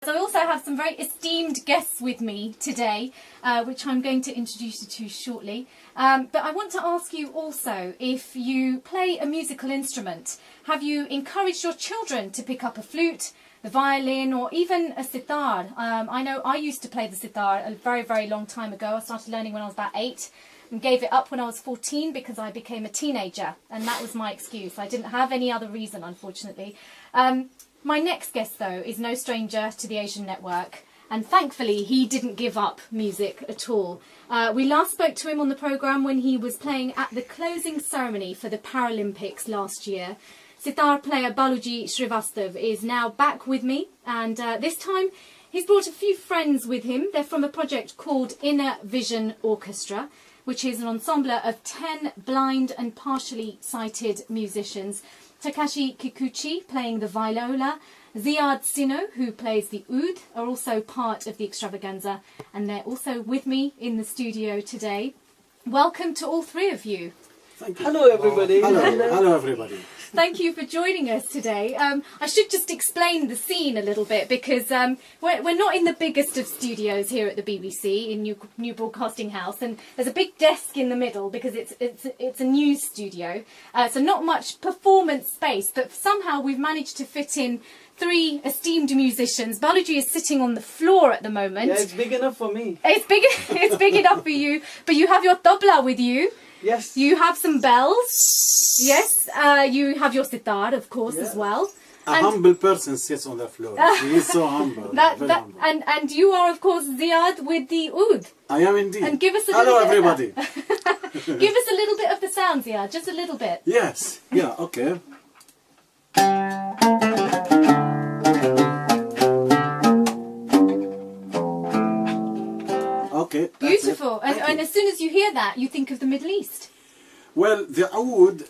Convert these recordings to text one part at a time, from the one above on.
I also have some very esteemed guests with me today, which I'm going to introduce you to shortly. But I want to ask you also if you play a musical instrument. Have you encouraged your children to pick up a flute, the violin, or even a sitar? I know I used to play the sitar a very, very long time ago. I started learning when I was about 8 and gave it up when I was 14 because I became a teenager, and that was my excuse. I didn't have any other reason, unfortunately. My next guest, though, is no stranger to the Asian Network, and thankfully he didn't give up music at all. We last spoke to him on the programme when he was playing at the closing ceremony for the Paralympics last year. Sitar player Baluji Shrivastav is now back with me, and this time he's brought a few friends with him. They're from a project called Inner Vision Orchestra, which is an ensemble of 10 blind and partially sighted musicians. Takashi Kikuchi playing the viola, Ziad Sino, who plays the oud, are also part of the extravaganza, and they're also with me in the studio today. Welcome to all three of you. Thank you. Hello everybody. Hello everybody. Thank you for joining us today. I should just explain the scene a little bit, because we're not in the biggest of studios here at the BBC in New Broadcasting House, and there's a big desk in the middle because it's a news studio, so not much performance space, but somehow we've managed to fit in 3 esteemed musicians. Baluji is sitting on the floor at the moment. Yeah, it's big enough for me. It's big enough for you, but you have your tabla with you. Yes. You have some bells. Yes. You have your sitar, of course, as well. A humble person sits on the floor. He is so humble. Humble. And you are, of course, Ziad with the oud. I am indeed. And give us a Hello little everybody. Bit give us a little bit of the sound, Ziad, just a little bit. Yes. Yeah. Okay. Okay. Beautiful. And as soon as you hear that, you think of the Middle East. Well, the oud,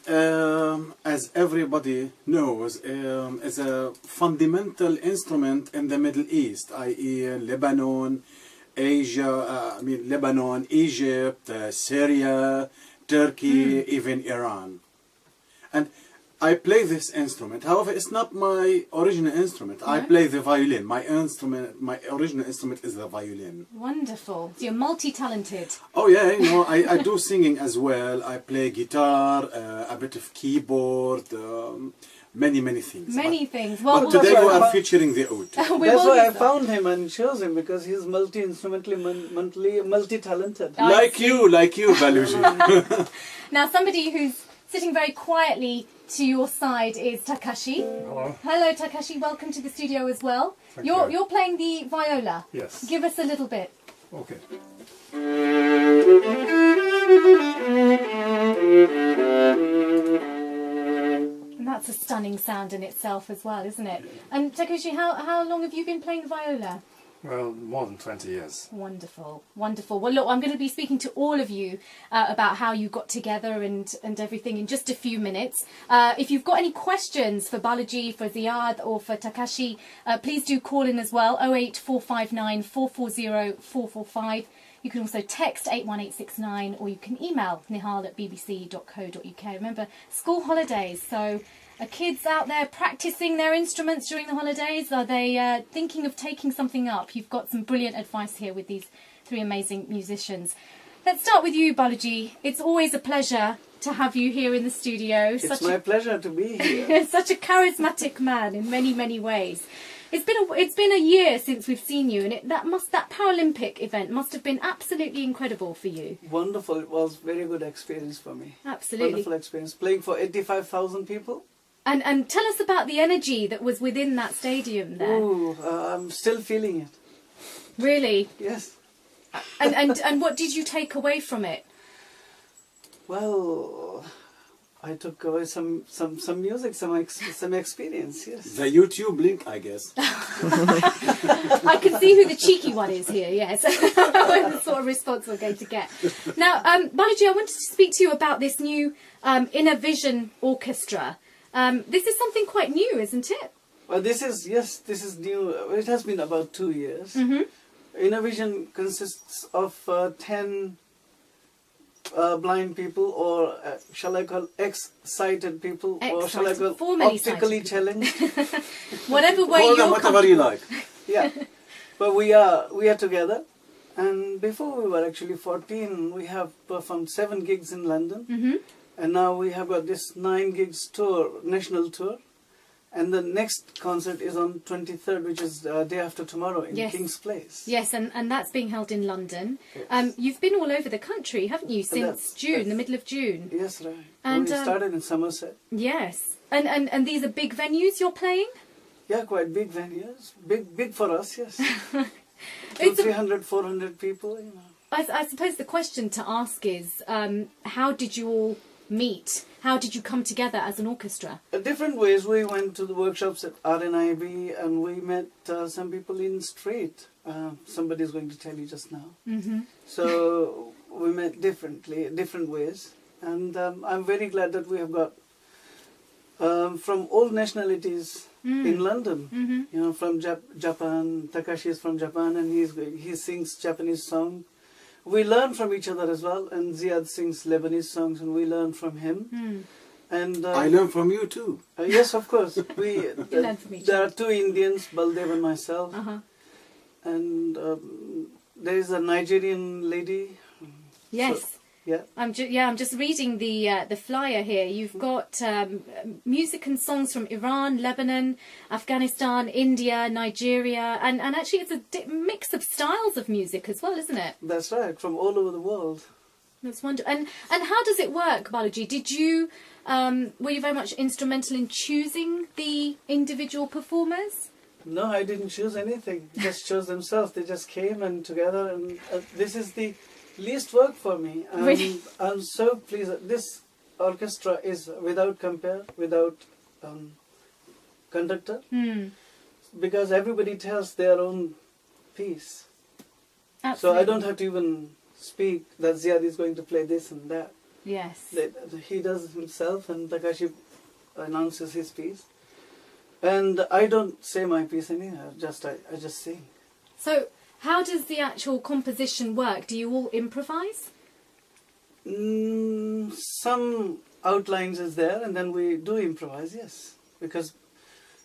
as everybody knows, is a fundamental instrument in the Middle East, i.e. Lebanon, Asia, Lebanon, Egypt, Syria, Turkey, even Iran. And I play this instrument. However, it's not my original instrument. I play the violin. My original instrument is the violin. Wonderful. So you're multi-talented. Oh yeah, you know, I do singing as well. I play guitar, a bit of keyboard, many things. Many things. Well, but today we are featuring the oud. That's why I found him and chose him, because he's multi-talented. Like you, Baluji. Now, somebody who's sitting very quietly to your side is Takashi. Hello. Hello, Takashi. Welcome to the studio as well. You're playing the viola. Yes. Give us a little bit. Okay. And that's a stunning sound in itself as well, isn't it? And Takashi, how long have you been playing the viola? Well, more than 20 years. Wonderful, wonderful. Well, look, I'm going to be speaking to all of you about how you got together and everything in just a few minutes. If you've got any questions for Baluji, for Ziad, or for Takashi, please do call in as well, 08459 440 445. You can also text 81869, or you can email nihal@bbc.co.uk. Remember, school holidays, so are kids out there practicing their instruments during the holidays? Are they thinking of taking something up? You've got some brilliant advice here with these 3 amazing musicians. Let's start with you, Baluji. It's always a pleasure to have you here in the studio. It's my pleasure to be here. Such a charismatic man in many ways. It's been a year since we've seen you, and that Paralympic event must have been absolutely incredible for you. Wonderful. It was very good experience for me. Absolutely. Wonderful experience. Playing for 85,000 people. And tell us about the energy that was within that stadium there. Ooh, I'm still feeling it. Really? Yes. And what did you take away from it? Well, I took away some music, some experience. Yes. The YouTube link, I guess. I can see who the cheeky one is here. Yes, the sort of response we're going to get. Now, Baluji, I wanted to speak to you about this new Inner Vision Orchestra. This is something quite new, isn't it? Well, this is new. It has been about 2 years. Inner Vision consists of 10 blind people, or shall I call ex-sighted people, or shall I call optically challenged? Whatever way Call them whatever you like. Yeah, but we are together. And before we were actually 14, we have performed 7 gigs in London. And now we have got this 9 gigs tour, national tour. And the next concert is on 23rd, which is day after tomorrow in King's Place. Yes, and that's being held in London. Yes. You've been all over the country, haven't you, since June, the middle of June? Yes, right. And we started in Somerset. Yes. And these are big venues you're playing? Yeah, quite big venues. Big for us, yes. 300, 400 people, you know. I suppose the question to ask is, how did you all meet? How did you come together as an orchestra? Different ways. We went to the workshops at RNIB and we met some people in the street. Somebody's going to tell you just now. So we met different ways. And I'm very glad that we have got from all nationalities in London. You know, from Japan. Takashi is from Japan and he sings Japanese songs. We learn from each other as well, and Ziad sings Lebanese songs, and we learn from him. And I learn from you too. Yes, of course. You learn from each there other. are 2 Indians, Baldev and myself, and there is a Nigerian lady. Yes. So, yeah. I'm just reading the flyer here. You've got music and songs from Iran, Lebanon, Afghanistan, India, Nigeria, and actually it's a mix of styles of music as well, isn't it? That's right, from all over the world. That's wonderful. And how does it work, Baluji? Did you were you very much instrumental in choosing the individual performers? No, I didn't choose anything. Just chose themselves. They just came and together, and this is the least work for me. Really? I'm so pleased. This orchestra is without compare, without conductor, because everybody tells their own piece. Absolutely. So I don't have to even speak that Ziad is going to play this and that. Yes. He does it himself, and Takashi announces his piece. And I don't say my piece anywhere, I just sing. So how does the actual composition work? Do you all improvise? Some outlines is there, and then we do improvise, yes. Because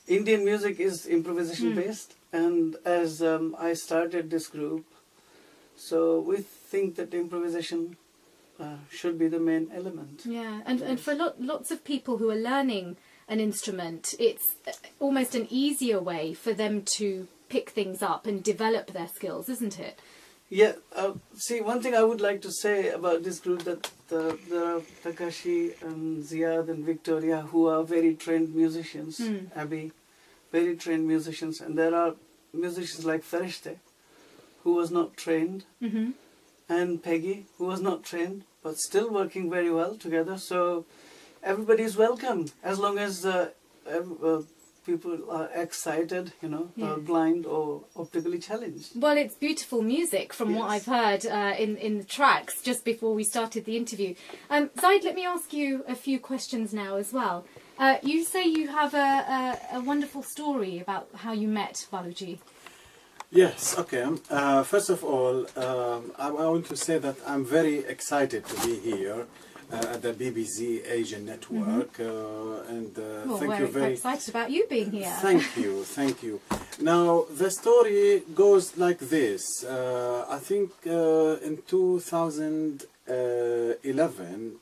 Indian music is improvisation based, and as I started this group, so we think that improvisation should be the main element. Yeah, and for lots of people who are learning an instrument, it's almost an easier way for them to pick things up and develop their skills, isn't it? Yeah, see, one thing I would like to say about this group, that there are Takashi and Ziad and Victoria, who are very trained musicians, Abby, very trained musicians, and there are musicians like Farishte, who was not trained, and Peggy, who was not trained, but still working very well together. So everybody is welcome, as long as people are excited, you know, or blind or optically challenged. Well, it's beautiful music from what I've heard in the tracks just before we started the interview. Zaid, let me ask you a few questions now as well. You say you have a wonderful story about how you met Baluji. Yes, okay. First of all, I want to say that I'm very excited to be here at the BBC Asian Network, and Well, thank we're you very excited about you being here. Thank you, thank you. Now, the story goes like this. I think in 2011,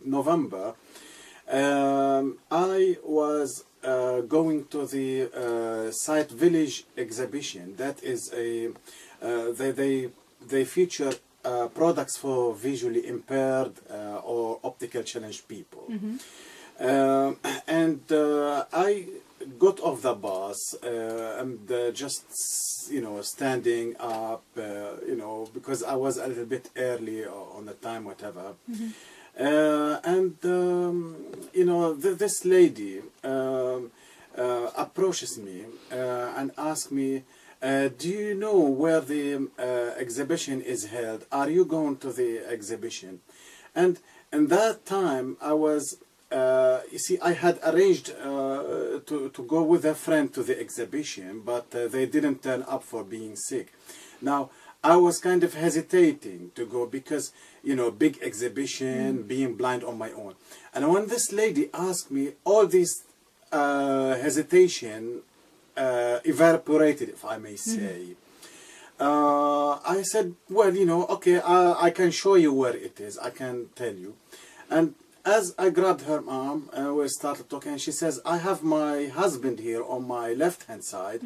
November, I was going to the Site Village exhibition. That is a they feature products for visually impaired or optical challenged people. And I got off the bus and just standing up, because I was a little bit early on the time, whatever. This lady approaches me and asks me, do you know where the exhibition is held? Are you going to the exhibition? And in that time, I was, I had arranged to go with a friend to the exhibition, but they didn't turn up for being sick. Now, I was kind of hesitating to go because, big exhibition, being blind on my own. And when this lady asked me, all this hesitation evaporated, if I may say. I said, well, you know, okay, I can show you where it is. I can tell you. And as I grabbed her arm, we started talking, and she says, I have my husband here on my left-hand side.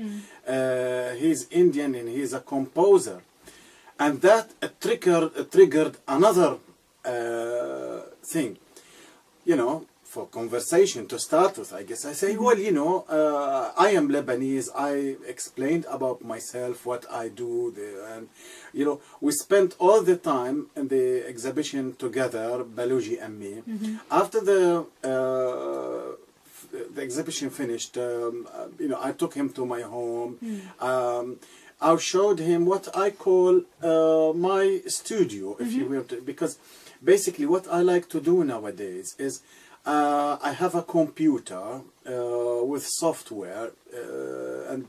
He's Indian and he's a composer. And that triggered another thing, you know, for conversation to start with, I guess. I say, well, you know, I am Lebanese. I explained about myself, what I do, and, you know, we spent all the time in the exhibition together, Baluji and me. After the exhibition finished, you know, I took him to my home. I showed him what I call my studio, if you will, because basically what I like to do nowadays is I have a computer with software and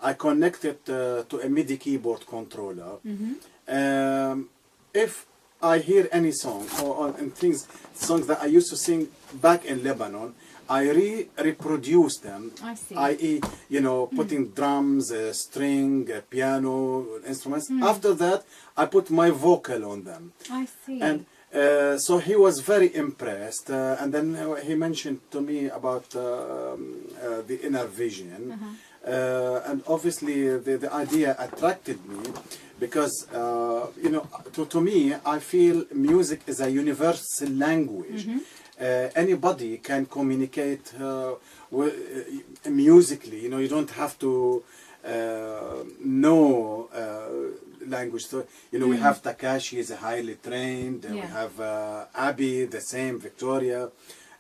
I connect it to a MIDI keyboard controller. If I hear any song or songs that I used to sing back in Lebanon, I reproduce them, i.e., you know, putting drums, string, piano, instruments. After that, I put my vocal on them. I see. And so he was very impressed. And then he mentioned to me about the Inner Vision. And obviously the idea attracted me because, you know, to me, I feel music is a universal language. Anybody can communicate musically. You know, you don't have to know language. So, you know, we have Takashi is highly trained. We have Abby, the same, Victoria,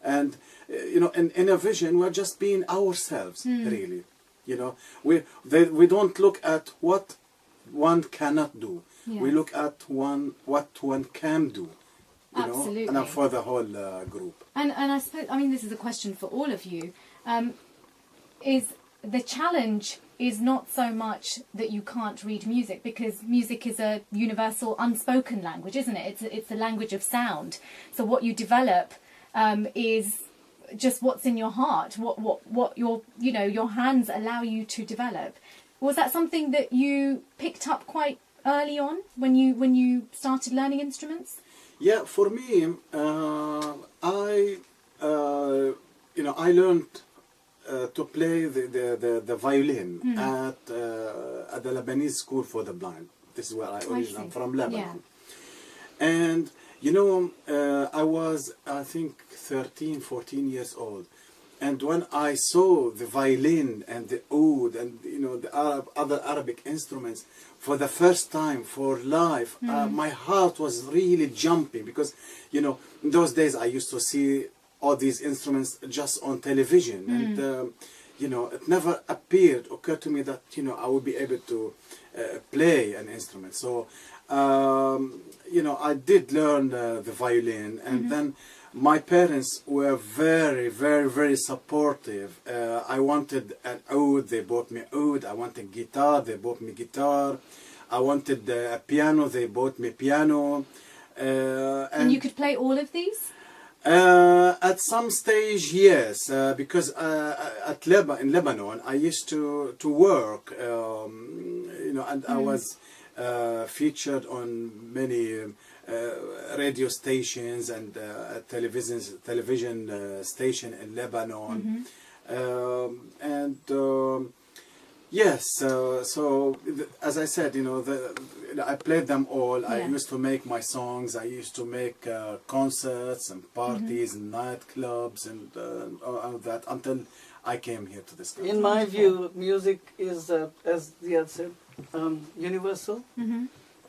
and you know, in Inner Vision, we're just being ourselves, really. You know, we don't look at what one cannot do. We look at what one can do. Absolutely. You know, and for the whole group. And I suppose, I mean, this is a question for all of you. Is the challenge is not so much that you can't read music, because music is a universal unspoken language, isn't it? It's a language of sound. So what you develop is just what's in your heart, what your, you know, your hands allow you to develop. Was that something that you picked up quite early on when you started learning instruments? Yeah, for me, I learned to play the violin at the Lebanese School for the Blind. This is where I'm from Lebanon. And, you know, I was, I think, 13, 14 years old. And when I saw the violin and the oud and, you know, the other Arabic instruments for the first time for life, my heart was really jumping, because, you know, in those days I used to see all these instruments just on television. And, you know, it never occurred to me that, you know, I would be able to play an instrument. So, you know, I did learn the violin, and then my parents were very, very, very supportive. I wanted an oud, they bought me oud. I wanted guitar, they bought me guitar. I wanted a piano, they bought me piano. And you could play all of these? At some stage, yes, because in Lebanon, I used to work, you know, and I was featured on many radio stations and television station in Lebanon, and yes, so as I said, you know, I played them all. I used to make my songs. I used to make concerts and parties and nightclubs and all that until I came here to this country. In my view, music is, as Ziad said, universal.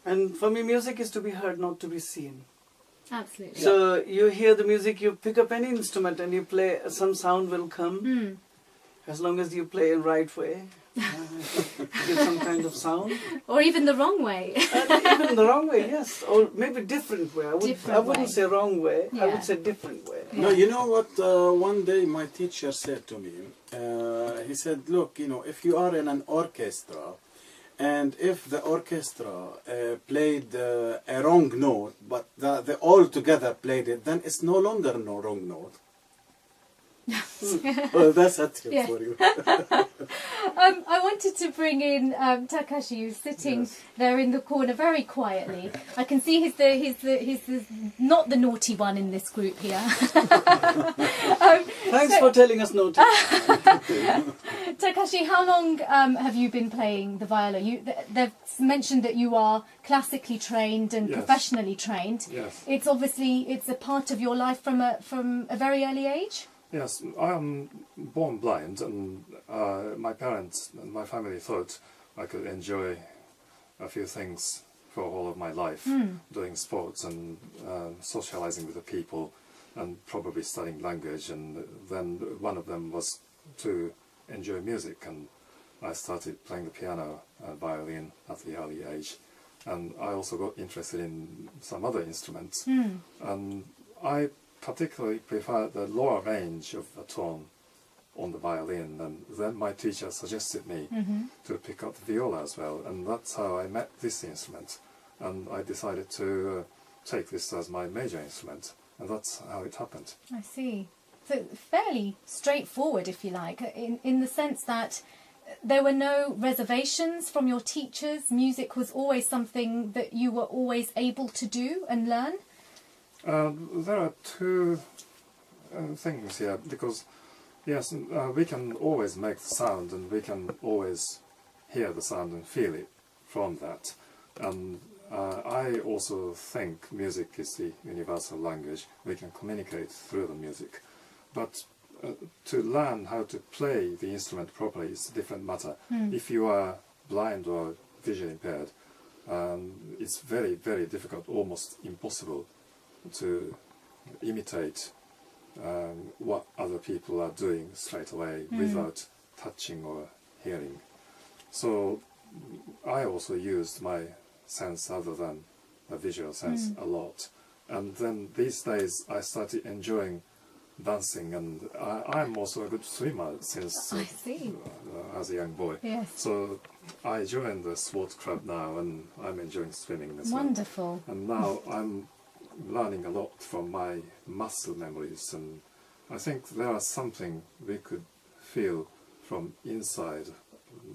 And for me, music is to be heard, not to be seen. Absolutely. So you hear the music, you pick up any instrument and you play, some sound will come. As long as you play in right way, give some kind of sound. Or even the wrong way. Even the wrong way, yes. Or maybe different way. I wouldn't say wrong way, I would say different way. No, you know what, one day my teacher said to me, he said, look, you know, if you are in an orchestra, and if the orchestra played a wrong note, but they all together played it, then it's no longer no wrong note. Well, that's a tip Yeah. for you. I wanted to bring in Takashi, who's sitting there in the corner very quietly. I can see he's the not the naughty one in this group here. Thanks for telling us no. Takashi, how long have you been playing the viola? They've mentioned that you are classically trained and Yes. professionally trained. Yes. It's a part of your life from a very early age. Yes, I am born blind, and my parents and my family thought I could enjoy a few things for all of my life, doing sports and socializing with the people, and probably studying language. And then one of them was to enjoy music, and I started playing the piano and violin at the early age. And I also got interested in some other instruments, and I particularly prefer the lower range of the tone on the violin, and then my teacher suggested me to pick up the viola as well, and that's how I met this instrument, and I decided to take this as my major instrument, and that's how it happened. I see. So fairly straightforward, if you like, in the sense that there were no reservations from your teachers. Music was always something that you were always able to do and learn. There are two things here, because yes, we can always make the sound, and we can always hear the sound and feel it from that. And I also think music is the universal language. We can communicate through the music. But to learn how to play the instrument properly is a different matter. If you are blind or visually impaired, it's very, very difficult, almost impossible, to imitate what other people are doing straight away without touching or hearing. So I also used my sense other than the visual sense a lot. And then these days I started enjoying dancing, and I'm also a good swimmer since I see. as a young boy. Yes. So I joined the sports club now, and I'm enjoying swimming as well. Wonderful. And now I'm learning a lot from my muscle memories, and I think there is something we could feel from inside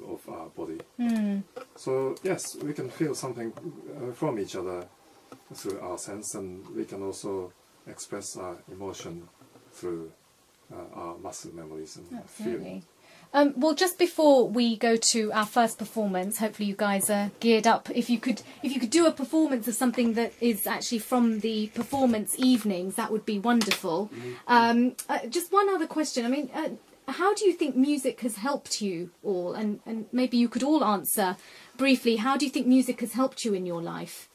of our body. So yes, we can feel something from each other through our sense, and we can also express our emotion through our muscle memories and feeling. Absolutely. Well, just before we go to our first performance, hopefully you guys are geared up. If you could do a performance of something that is actually from the performance evenings, that would be wonderful. Just one other question. I mean, how do you think music has helped you all? And maybe you could all answer briefly. How do you think music has helped you in your life?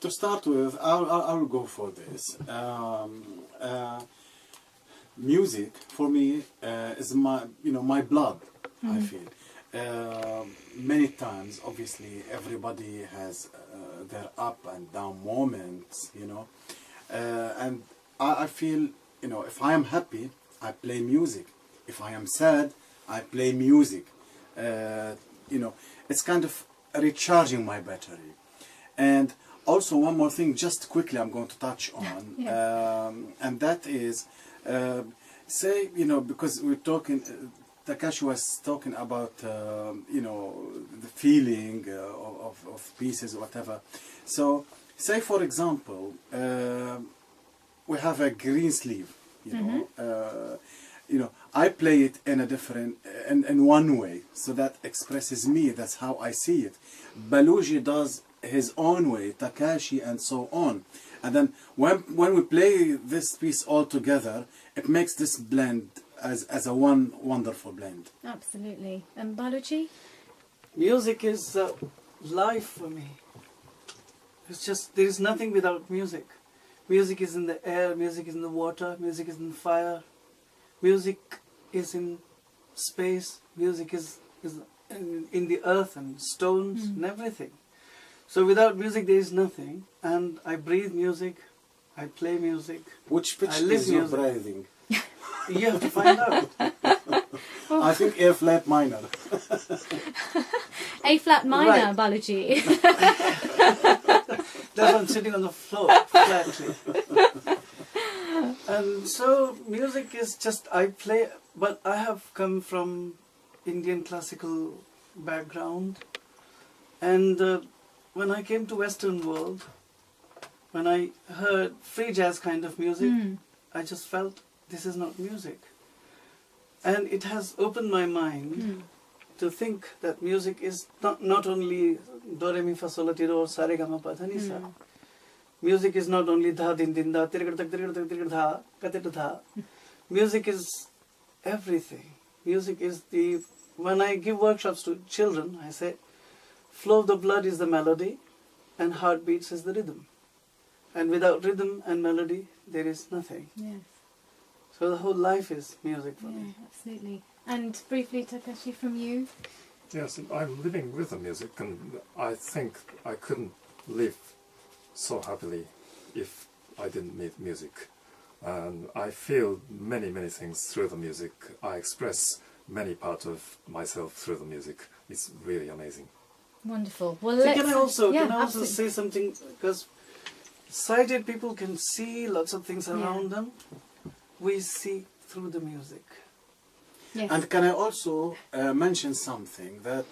To start with, I'll go for this. Music for me is my blood. I feel many times. Obviously, everybody has their up and down moments, and I feel if I am happy, I play music. If I am sad, I play music. It's kind of recharging my battery. And also one more thing, just quickly, I'm going to touch on, and that is. Because we're talking, Takashi was talking about, the feeling of pieces or whatever. So, say for example, we have a green sleeve, I play it in a different, in one way, so that expresses me, that's how I see it. Baluji does his own way, Takashi, and so on. And then when we play this piece all together, it makes this blend as a one wonderful blend. Absolutely. And Baluji? Music is life for me. It's just, there is nothing without music. Music is in the air, music is in the water, music is in fire, music is in space, music is in the earth and stones and everything. So without music there is nothing, and I breathe music, I play music. Which pitch I live is your music. breathing? You have to find out. I think A flat minor. A flat minor, Right. Baluji. That's why I'm sitting on the floor flatly. And so music is just, I play, but I have come from Indian classical background. And when I came to Western world, when I heard free jazz kind of music, I just felt this is not music. And it has opened my mind to think that music is not only do, re, mi, fa, sol, la, ti, do, sa, re, ga, ma, pa, tha, ni, sa. Music is not only dha, din, din, da, tirigad, tak, dha, ka, tir, dha. Music is everything. Music is the, when I give workshops to children, I say, flow of the blood is the melody and heartbeats is the rhythm. And without rhythm and melody, there is nothing. Yes. So the whole life is music for Yeah, me. absolutely. And briefly, Takashi, from you? Yes, I'm living with the music, and I think I couldn't live so happily if I didn't meet music. And I feel many, many things through the music. I express many parts of myself through the music. It's really amazing. Wonderful. Well, So let's, can I also absolutely. say something? Because sighted people can see lots of things around them. We see through the music. Yes. And can I also mention something that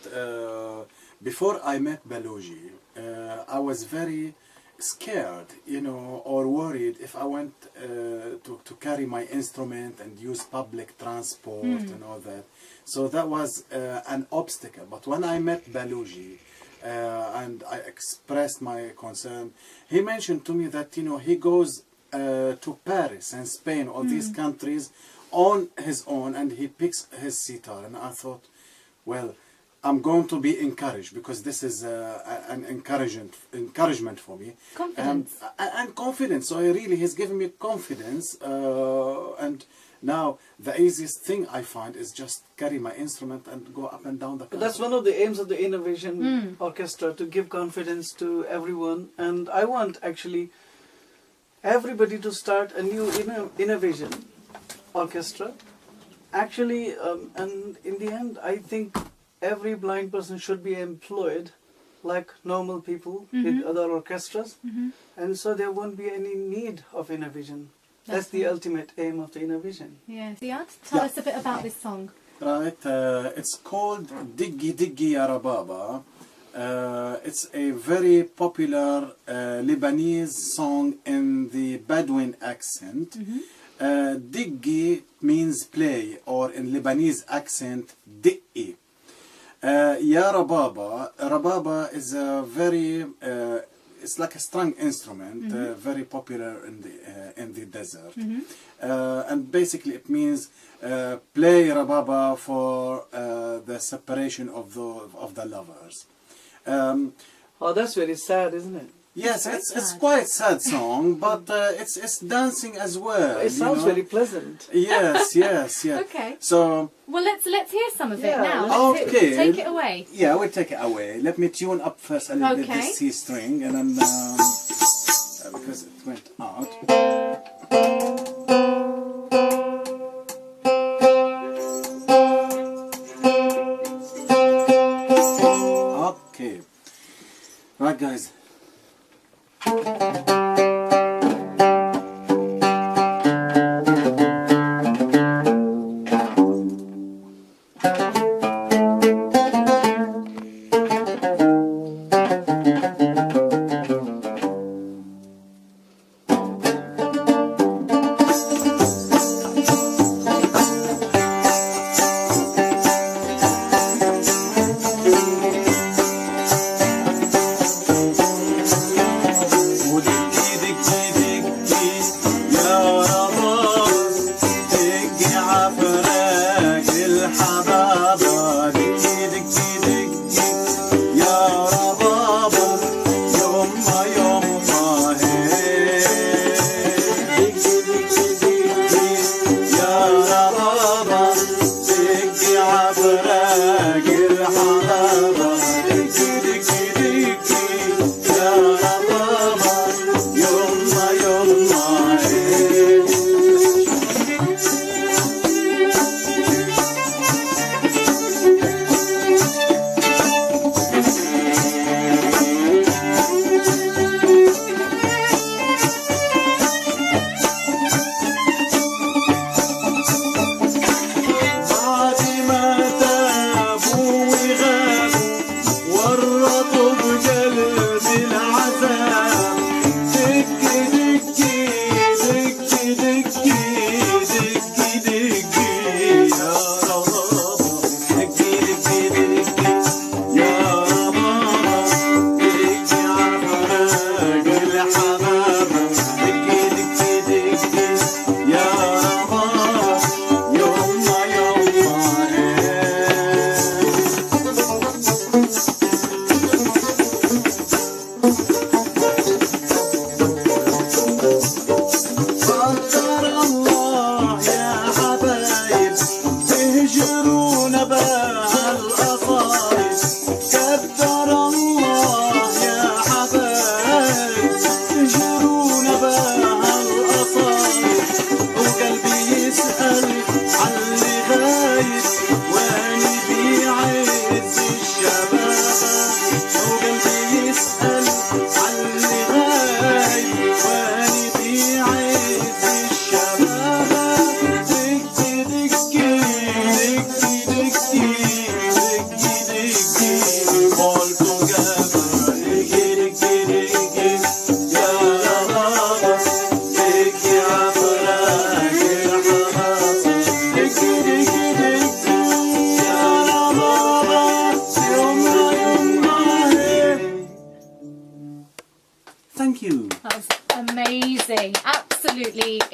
before I met Baluji, I was very scared, you know, or worried if I went to carry my instrument and use public transport and all that. So that was an obstacle. But when I met Baluji and I expressed my concern, he mentioned to me that, you know, he goes to Paris and Spain, all these countries, on his own, and he picks his sitar. And I thought, well, I'm going to be encouraged, because this is an encouragement for me. Confidence. And confidence. So he's given me confidence. And now the easiest thing I find is just carry my instrument and go up and down the country. That's one of the aims of the Inner Vision Orchestra, to give confidence to everyone. And I want actually everybody to start a new Inner Vision Orchestra. Actually, and in the end, I think every blind person should be employed like normal people with other orchestras, and so there won't be any need of Inner Vision. That's the ultimate aim of the Inner Vision. Yes. Ziad, tell us a bit about this song. Right, it's called Diggi Diggi Ya Rababa. It's a very popular Lebanese song in the Bedouin accent. Diggi means play, or in Lebanese accent, Di'i. Ya Rababa. Rababa is a very, it's like a string instrument, very popular in the desert. And basically it means play Rababa for the separation of the lovers. Oh, that's very sad, isn't it? Yes, it's quite sad song, but it's dancing as well. It sounds very pleasant. Yes, yes, yeah. Okay. So Well, let's hear some of it Yeah, now. Let's okay. take it away. yeah, we'll take it away. Let me tune up first a little bit Okay. this C string, and then because it went out. Okay, right, guys.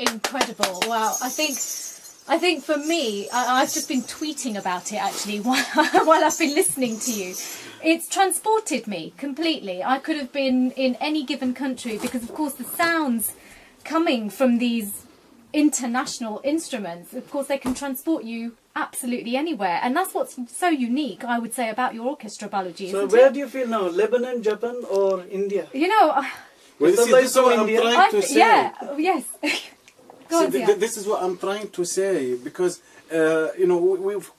incredible. Wow. I think for me, I've just been tweeting about it actually while I've been listening to you. It's transported me completely. I could have been in any given country because, of course, the sounds coming from these international instruments, of course, they can transport you absolutely anywhere. And that's what's so unique, I would say, about your orchestra, Baluji. So where do you feel now? Lebanon, Japan or India? You know... Well, see, this is what I'm trying to say. Yeah, yes. Go on, this is what I'm trying to say, because you know,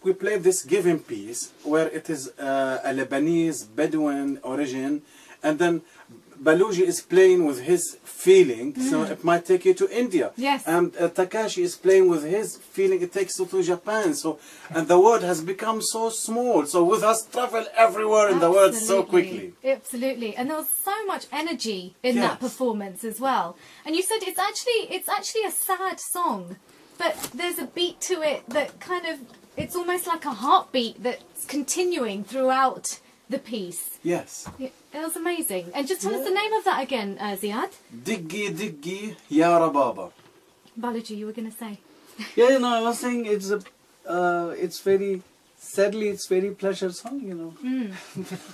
we played this given piece where it is a Lebanese Bedouin origin, and then Baluji is playing with his feeling, so it might take you to India. Yes. And Takashi is playing with his feeling, it takes you to Japan. So, and the world has become so small. So with us, travel everywhere in the world so quickly. Absolutely. And there was so much energy in that performance as well. And you said it's actually a sad song, but there's a beat to it that kind of, it's almost like a heartbeat that's continuing throughout the piece. Yes. It was amazing. And just tell us the name of that again, Ziad. Diggi Diggi Ya Rababa. Baluji, you were going to say. Yeah, you know, I was saying it's very, sadly, it's very pleasure song, you know.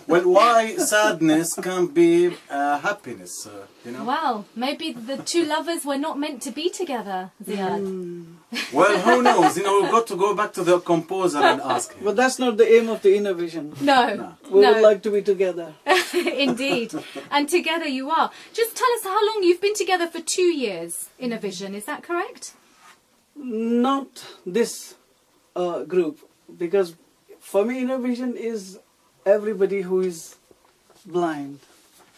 Well, why sadness can't be happiness, you know? Well, maybe the two lovers were not meant to be together, Ziad. Well, who knows? You know, we've got to go back to the composer and ask him. But that's not the aim of the Inner Vision. No. We would like to be together. Indeed. And together you are. Just tell us how long you've been together for 2 years, Inner Vision, is that correct? Not this group, because for me Inner Vision is everybody who is blind.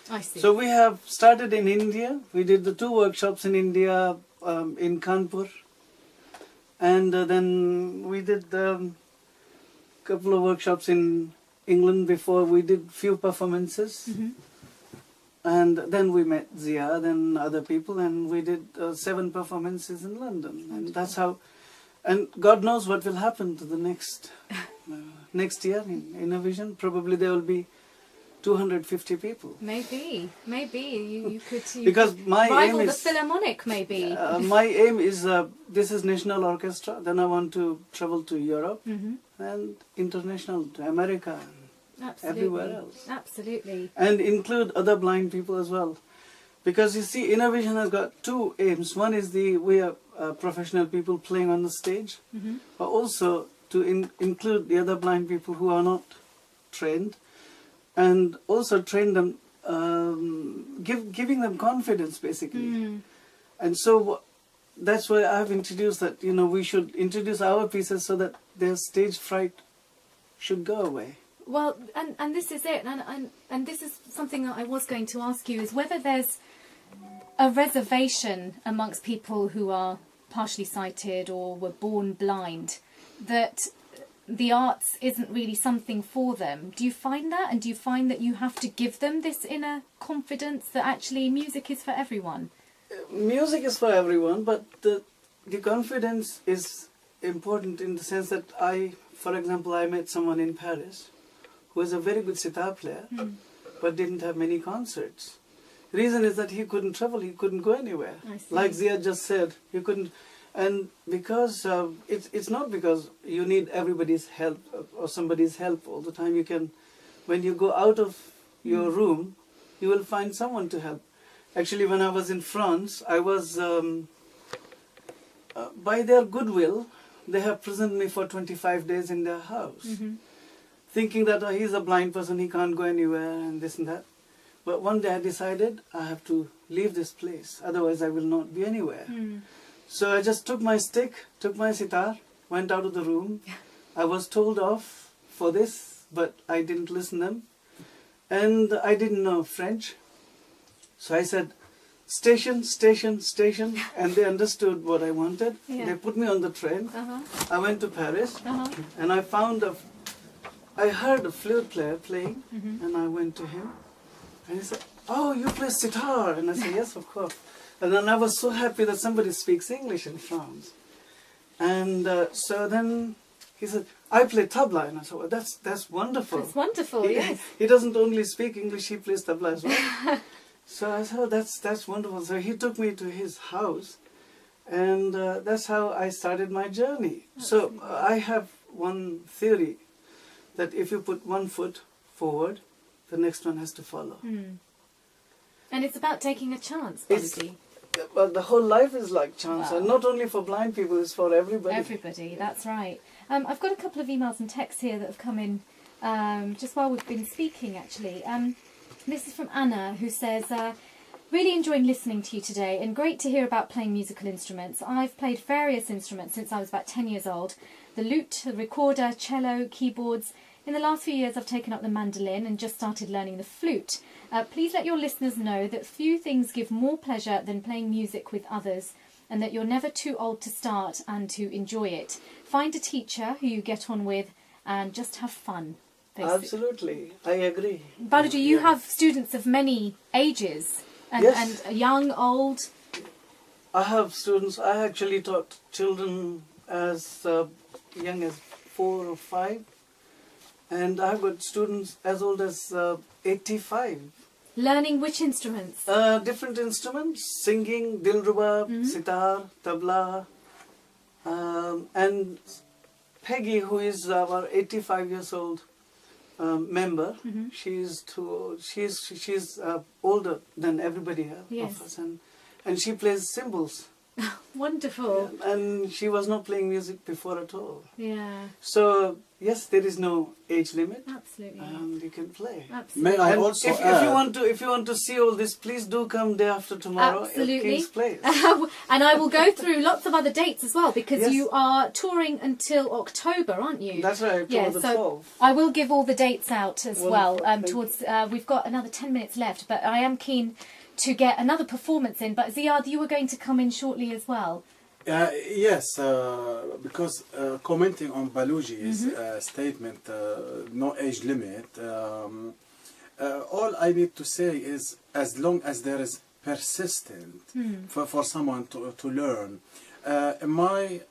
I see. So we have started in India. We did the 2 workshops in India, in Kanpur. And then we did a couple of workshops in England before we did few performances. And then we met Ziad and other people, and we did 7 performances in London. And that's how, and God knows what will happen to the next year in Inner Vision. Probably there will be 250 people. Maybe you could because my rival aim the is Philharmonic. Maybe my aim is this is national orchestra. Then I want to travel to Europe and international to America and everywhere else. Absolutely. And include other blind people as well, because you see, Inner Vision has got 2 aims. One is we are professional people playing on the stage, but also to include the other blind people who are not trained. And also train them, giving them confidence, basically. And so that's why I have introduced that, you know, we should introduce our pieces so that their stage fright should go away. Well, and this is it, and this is something that I was going to ask you, is whether there's a reservation amongst people who are partially sighted or were born blind, that the arts isn't really something for them. Do you find that? And do you find that you have to give them this inner confidence that actually music is for everyone? Music is for everyone, but the confidence is important in the sense that for example, I met someone in Paris who was a very good sitar player, but didn't have many concerts. The reason is that he couldn't travel, he couldn't go anywhere. Like Ziad just said, he couldn't. And because it's not because you need everybody's help or somebody's help all the time. You can, when you go out of your room, you will find someone to help. Actually, when I was in France, I was, by their goodwill, they have prisoned me for 25 days in their house. Thinking that he's a blind person, he can't go anywhere and this and that. But one day I decided I have to leave this place, otherwise I will not be anywhere. So I just took my stick, took my sitar, went out of the room. I was told off for this, but I didn't listen to them. And I didn't know French. So I said, station, station, station. And they understood what I wanted. They put me on the train. I went to Paris. And I heard a flute player playing. And I went to him. And he said, oh, you play sitar? And I said, yes, of course. And then I was so happy that somebody speaks English in France. And so then he said, I play tabla. And I said, well, that's wonderful. That's wonderful, yes. He doesn't only speak English, he plays tabla as well. So I said, oh, that's wonderful. So he took me to his house. And that's how I started my journey. So I have one theory that if you put one foot forward, the next one has to follow. And it's about taking a chance, It's- Baluji. But the whole life is like chance, Wow. and not only for blind people, it's for everybody. Everybody, that's right. I've got a couple of emails and texts here that have come in just while we've been speaking, actually. This is from Anna, who says, really enjoying listening to you today, and great to hear about playing musical instruments. I've played various instruments since I was about 10 years old. The lute, the recorder, cello, keyboards. In the last few years I've taken up the mandolin and just started learning the flute. Please let your listeners know that few things give more pleasure than playing music with others, and that you're never too old to start and to enjoy it. Find a teacher who you get on with and just have fun. Basically. Absolutely, I agree. Baluji, you have students of many ages, and, Yes. and young, old. I have students. I actually taught children as young as 4 or 5, and I've got students as old as 85. Learning which instruments? Different instruments: singing, dilruba, sitar, tabla, and Peggy, who is our 85 years old member. She's she's older than everybody else Yes. of us, and she plays cymbals. Wonderful. And she was not playing music before at all. Yeah, So yes, there is no age limit, absolutely. and you can play. Absolutely. May I And also if add? you want to see all this, please do come day after tomorrow Absolutely. at King's Place. And I will go through lots of other dates as well, because Yes. you are touring until October, aren't you? That's right, October Yeah, the so 12th. I will give all the dates out as well. Wonderful, thank Towards we've got another 10 minutes left, but I am keen to get another performance in. But Ziad, you were going to come in shortly as well. Yes, because commenting on Baluji's statement, no age limit, all I need to say is, as long as there is persistent for someone to learn. In my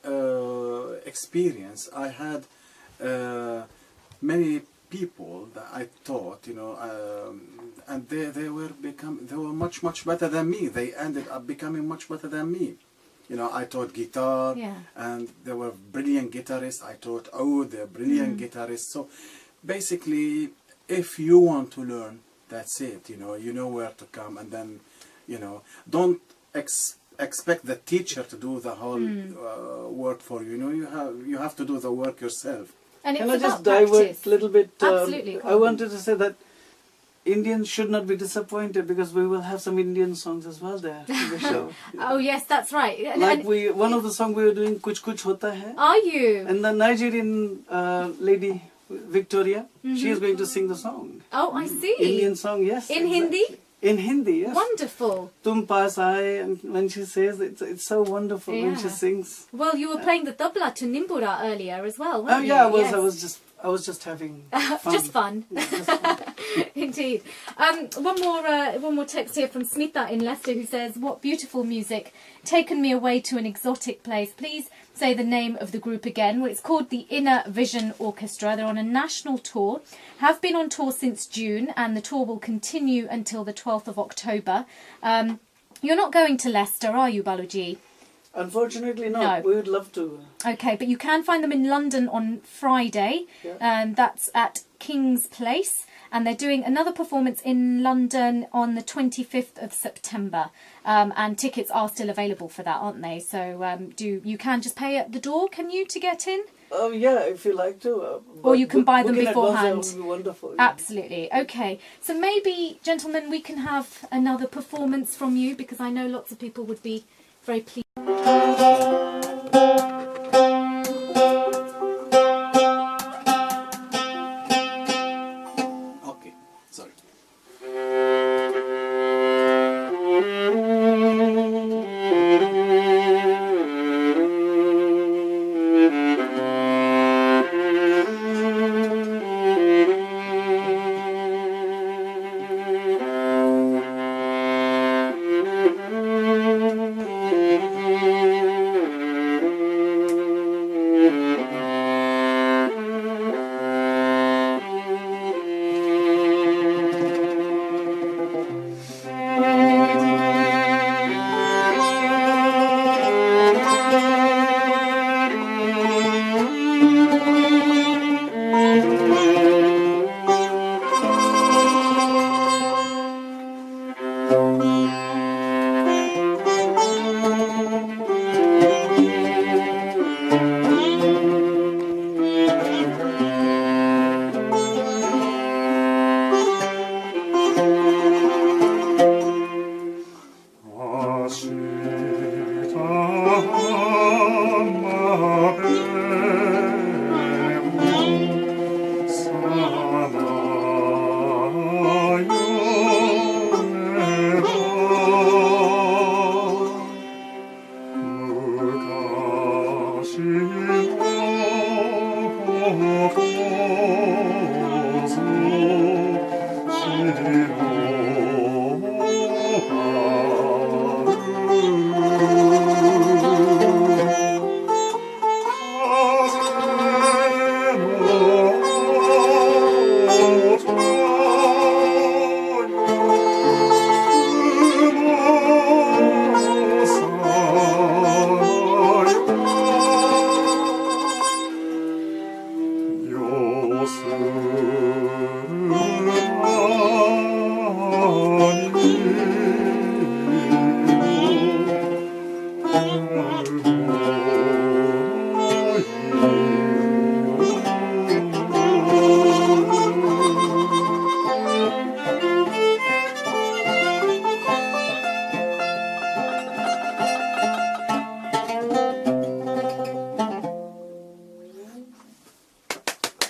experience, I had many people that I taught, and they were much better than me. They ended up becoming much better than me. I taught guitar, Yeah. and they were brilliant guitarists. I taught oud, they're brilliant guitarists. So basically, if you want to learn, that's it. You know where to come, and then, don't expect the teacher to do the whole work for you. You have to do the work yourself. And it's Can I about just divert practice. a little bit? Absolutely, go I on. wanted to say that Indians should not be disappointed, because we will have some Indian songs as well there in the show. Oh yes, that's right. Like one of the songs we were doing, Kuch Kuch Hota Hai. Are you? And the Nigerian lady, Victoria, she is going to sing the song. Oh, I see. Indian song, yes. In Hindi? In Hindi, yes. Wonderful. Tum paas aaye, and when she says, it's so wonderful when she Yeah. sings. Well, you were playing the tabla to Nimbura earlier as well, weren't Oh you? yeah, Yes. I was just having fun. Just fun. Yeah, just fun. Indeed. One more text here from Smita in Leicester, who says, "What beautiful music! Taken me away to an exotic place. Please say the name of the group again." Well, it's called the Inner Vision Orchestra. They're on a national tour. Have been on tour since June, and the tour will continue until the 12th of October. You're not going to Leicester, are you, Baluji? Unfortunately not. No. We would love to. Okay, but you can find them in London on Friday, Yeah. and that's at King's Place. And they're doing another performance in London on the 25th of September. And tickets are still available for that, aren't they? So you can just pay at the door, can you, to get in? Oh yeah, if you like to. Or you can buy them booking advance, beforehand. that would be wonderful. Yeah. Absolutely. Okay. So maybe, gentlemen, we can have another performance from you, because I know lots of people would be very pleased. Okay, sorry.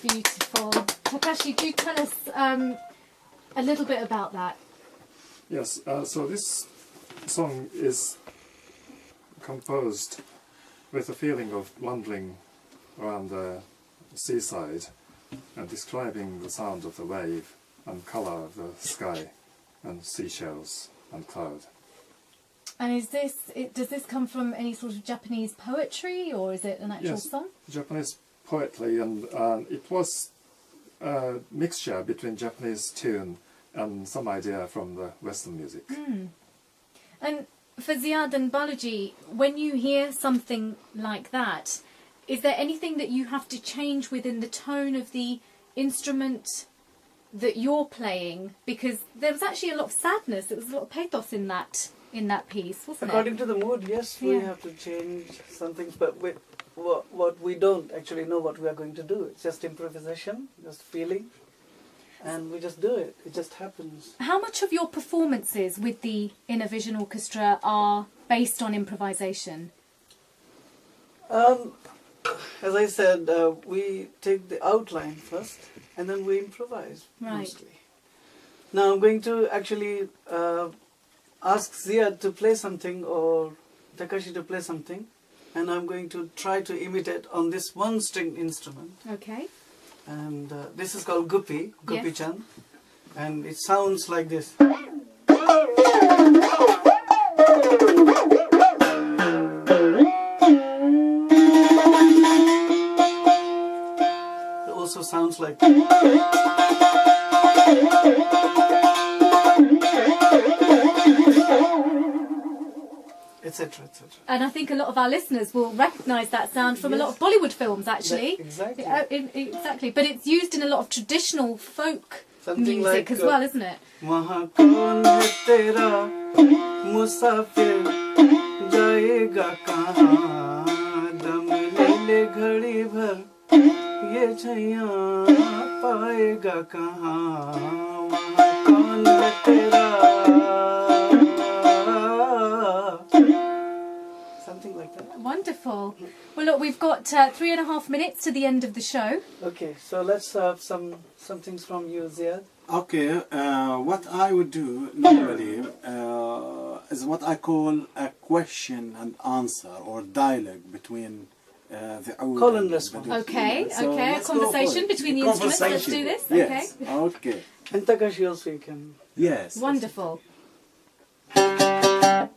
Beautiful. Takashi, do tell us a little bit about that. Yes, so this song is composed with a feeling of wandering around the seaside and describing the sound of the wave and colour of the sky and seashells and cloud. And does this come from any sort of Japanese poetry, or is it an actual song? Japanese poetry, and it was a mixture between Japanese tune and some idea from the Western music. And for Ziad and Baluji, when you hear something like that, is there anything that you have to change within the tone of the instrument that you're playing? Because there was actually a lot of sadness, there was a lot of pathos in that piece, wasn't According it? to the mood, yes, we Yeah. have to change some things, but what we don't actually know what we are going to do. It's just improvisation, just feeling, and we just do it. It just happens. How much of your performances with the Inner Vision Orchestra are based on improvisation? As I said, we take the outline first, and then we improvise mostly. Now I'm going to actually ask Ziad to play something or Takashi to play something, and I'm going to try to imitate on this one string instrument. Okay. And this is called Guppy, Guppy Chan, and it sounds like this. It also sounds like. Etc. etc. And I think a lot of our listeners will recognise that sound from a lot of Bollywood films, actually. Exactly. Exactly. But it's used in a lot of traditional folk Something music like, as well, isn't it? वहाँ कौन है तेरा मुसाफिर जाएगा कहाँ दम ले ले घड़ी भर ये छैया पाएगा कहाँ वहाँ कौन है तेरा. Something like that. Wonderful. Well, look, we've got 3.5 minutes to the end of the show. Okay, so let's have some things from you, Ziad. Okay, what I would do normally is what I call a question and answer or dialogue between the oud Call and and response. Okay, So okay. A let's go for conversation it. between the instruments. Let's do this. Yes. Okay. Okay. And Takashi also you can. Yes. Wonderful. Takashi.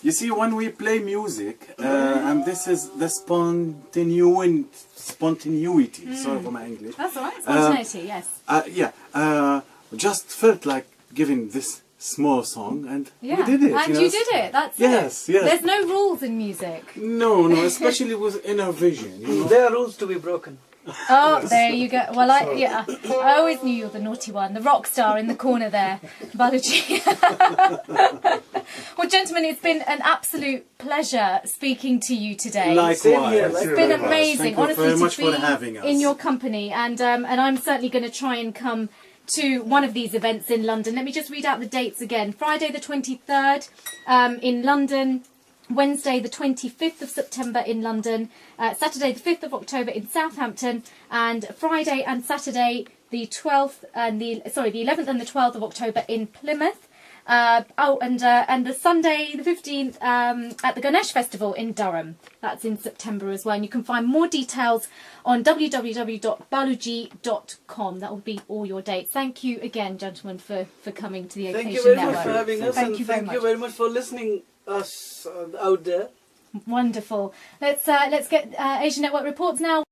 You see, when we play music, and this is the spontaneity. Sorry for my English. That's all right. Spontaneity, yes. Just felt like giving this small song, and Yeah, we did it. and you did it. That's Yes, it. yes. There's no rules in music. No, especially with Inner Vision. You know? There are rules to be broken. Oh, there you go. Well, I always knew you were the naughty one, the rock star in the corner there, Baluji. Well, gentlemen, it's been an absolute pleasure speaking to you today. Likewise. It's been amazing, Thank you honestly, very much to for be having us. in your company, and I'm certainly going to try and come to one of these events in London. Let me just read out the dates again. Friday the 23rd in London, Wednesday the 25th of September in London, Saturday the 5th of October in Southampton, and Friday and Saturday the 11th and the 12th of October in Plymouth. And the Sunday the 15th at the Ganesh Festival in Durham. That's in September as well. And you can find more details on www.baluji.com. That will be all your dates. Thank you again, gentlemen, for coming to the Asian Network. Thank you very much for having us, Thank and you very thank much. you very much for listening us out there. Wonderful. Let's get Asian Network reports now.